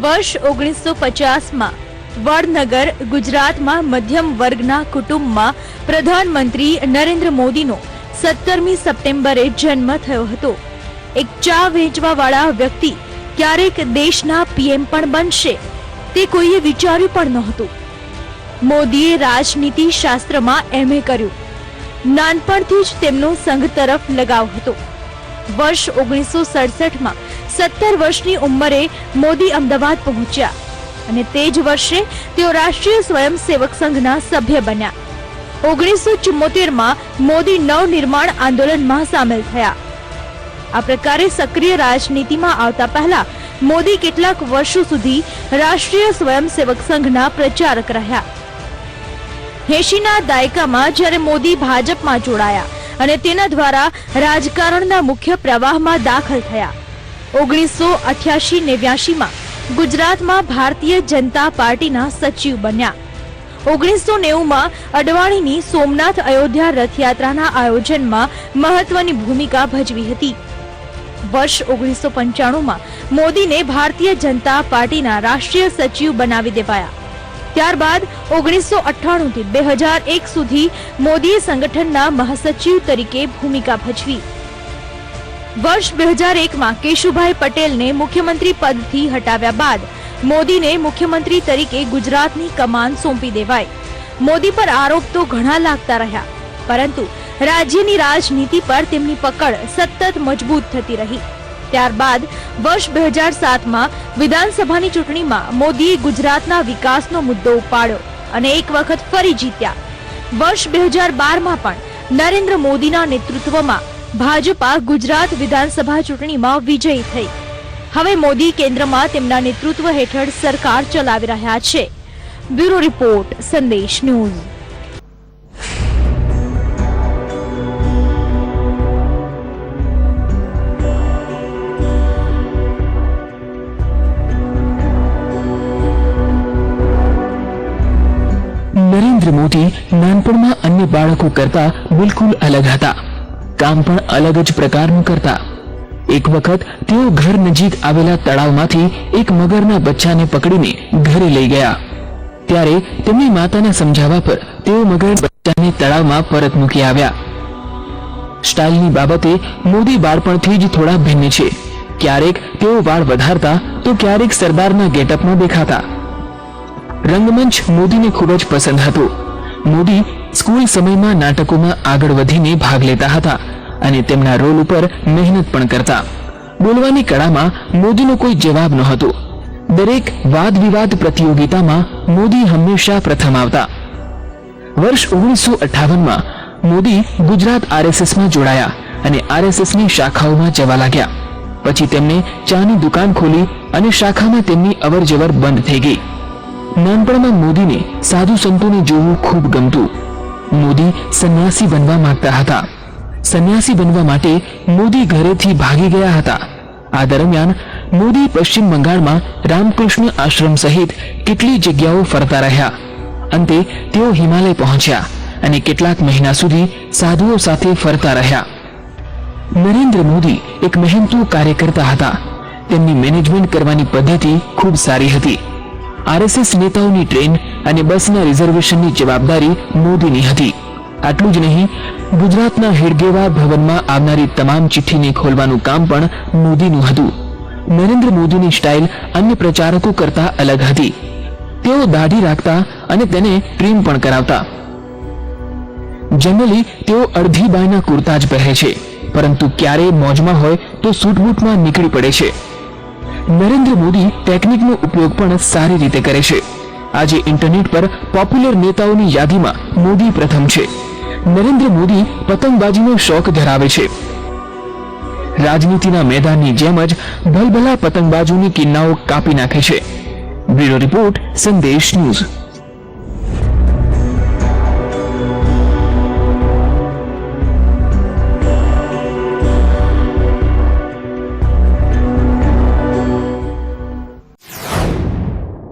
વર્ષ 1950 વડનગર ગુજરાતમાં મધ્યમ વર્ગના કુટુંબમાં પ્રધાનમંત્રી નરેન્દ્ર મોદીનો 17મી સપ્ટેમ્બરે જન્મ થયો હતો। એક ચા વેચવાવાળા વ્યક્તિ ક્યારેક દેશના પીએમ પણ બનશે તે કોઈએ વિચાર્યું પણ નહોતું। મોદીએ રાજનીતિ શાસ્ત્રમાં એમએ કર્યું। નાનપણથી જ તેમનો સંઘ તરફ લગાવ હતો। વર્ષ 1967માં 17 વર્ષની ઉંમરે મોદી અમદાવાદ પહોંચ્યા અને તે જ વર્ષે તેઓ રાષ્ટ્રીય સ્વયંસેવક સંઘના સભ્ય બન્યા। 1974માં મોદી નવનિર્માણ આંદોલનમાં સામેલ થયા। આ પ્રકારે સક્રિય રાજનીતિમાં આવતા પહેલા મોદી કેટલાક વર્ષો સુધી રાષ્ટ્રીય સ્વયંસેવક સંઘના પ્રચારક રહ્યા। 80ના દાયકામાં જ્યારે મોદી ભાજપમાં જોડાયા અને તેના દ્વારા રાજકારણના મુખ્ય પ્રવાહમાં દાખલ થયા। 1988-89માં ગુજરાતમાં ભારતીય જનતા પાર્ટીના સચિવ બન્યા। 1990માં અડવાણીની સોમનાથ અયોધ્યા રથયાત્રાના આયોજનમાં મહત્વની ભૂમિકા ભજવી હતી। વર્ષ 1995માં મોદીને ભારતીય જનતા પાર્ટીના રાષ્ટ્રીય સચિવ બનાવી દેવાયા। ત્યારબાદ 1998થી 2001 સુધી મોદીએ સંગઠનના મહાસચિવ તરીકે ભૂમિકા ભજવી। વર્ષ 2001માં કેશુભાઈ પટેલને મુખ્યમંત્રી પદથી હટાવ્યા બાદ મોદીને મુખ્યમંત્રી તરીકે ગુજરાતની કમાન સોંપી દેવાઈ। મોદી પર આરોપ તો ઘણા લાગતા રહ્યા, પરંતુ રાજ્યની રાજનીતિ પર તેમની પકડ સતત મજબૂત થતી રહી। ત્યારબાદ વર્ષ 2007માં વિધાનસભાની ચૂંટણીમાં મોદીએ ગુજરાતના વિકાસનો મુદ્દો ઉપાડ્યો અને એક વખત ફરી જીત્યા। વર્ષ 2012માં પણ નરેન્દ્ર મોદીના નેતૃત્વમાં ભાજપા ગુજરાત વિધાનસભા ચૂંટણીમાં વિજયી થઈ। હવે મોદી કેન્દ્રમાં તેમના નેતૃત્વ હેઠળ સરકાર ચલાવી રહ્યા છે। બ્યુરો રિપોર્ટ, સંદેશ ન્યૂઝ। નરેન્દ્ર મોદી નાનપણમાં અન્ય બાળકો કરતા બિલકુલ અલગ હતા। કામ પણ અલગ જ પ્રકારનું કરતા। એક વખત તેઓ ઘર નજીક આવેલા તળાવમાંથી એક મગરના બચ્ચાને પકડીને ઘરે લઈ ગયા। ત્યારે તેમની માતાના સમજાવવા પર તેઓ મગર બચ્ચાને તળાવમાં પરત મૂકી આવ્યા। સ્ટાઇલની બાબતે મોદી બાળપણથી જ થોડા ભિન્ન છે। ક્યારેક તેઓ વાળ વધારતા તો ક્યારેક સરદારના ગેટઅપમાં દેખાતા। રંગમંચ મોદીને ખૂબ જ પસંદ હતો। મોદી સ્કૂલ સમયમાં નાટકોમાં આગળ વધીને ભાગ લેતા હતા અને તેમના રોલ ઉપર મહેનત પણ કરતા। બોલવાની કળામાં મોદીનો કોઈ જવાબ નહોતો। દરેક વાદ વિવાદ પ્રતિયોગિતામાં મોદી હંમેશા પ્રથમ આવતા। વર્ષ 1958માં મોદી ગુજરાત RSSમાં જોડાયા અને RSSની શાખાઓમાં જવા લાગ્યા। પછી તેમને ચાની દુકાન ખોલી અને શાખામાં તેમની અવરજવર બંધ થઈ ગઈ। નાનપણમાં મોદીને સાધુ સંતોને જોવું ખૂબ ગમતું। મોદી સંન્યાસી બનવા માંગતા હતા। સંન્યાસી બનવા માટે મોદી ઘરેથી ભાગી ગયા હતા। આ દરમિયાન મોદી પશ્ચિમ બંગાળમાં રામકૃષ્ણ આશ્રમ સહિત કેટલી જગ્યાઓ ફરતા રહ્યા। અંતે તેઓ હિમાલય પહોંચ્યા અને કેટલાક મહિના સુધી સાધુઓ સાથે ફરતા રહ્યા। નરેન્દ્ર મોદી એક મહેનતુ કાર્યકર્તા હતા। તેમની મેનેજમેન્ટ કરવાની પદ્ધતિ ખૂબ સારી હતી। RSS નેતાઓની ટ્રેન અને બસના રિઝર્વેશનની જવાબદારી મોદીની હતી। આટલું જ નહીં, ગુજરાતના હેડગેવાર ભવનમાં આવનારી તમામ ચિઠ્ઠીને ખોલવાનું કામ પણ મોદીનું હતું। નરેન્દ્ર મોદીની સ્ટાઇલ અન્ય પ્રચારકો કરતા અલગ હતી। તેઓ દાઢી રાખતા અને તેને ટ્રીમ પણ કરાવતા। જનરલી તેઓ અડધી બાયના કુર્તા જ પહેરે છે, પરંતુ ક્યારેય મોજમાં હોય તો સૂટબૂટમાં નીકળી પડે છે। નરેન્દ્ર મોદી ટેકનિકનો ઉપયોગ પણ સારી રીતે કરે છે। આજે ઇન્ટરનેટ પર પોપ્યુલર નેતાઓની યાદીમાં મોદી પ્રથમ છે। નરેન્દ્ર મોદી પતંગબાજીનો શોખ ધરાવે છે। રાજનીતિના મેદાનની જેમ જ ભલભલા પતંગબાજોની કિન્નાઓ કાપી નાખે છે। બ્યુરો રિપોર્ટ, સંદેશ ન્યૂઝ।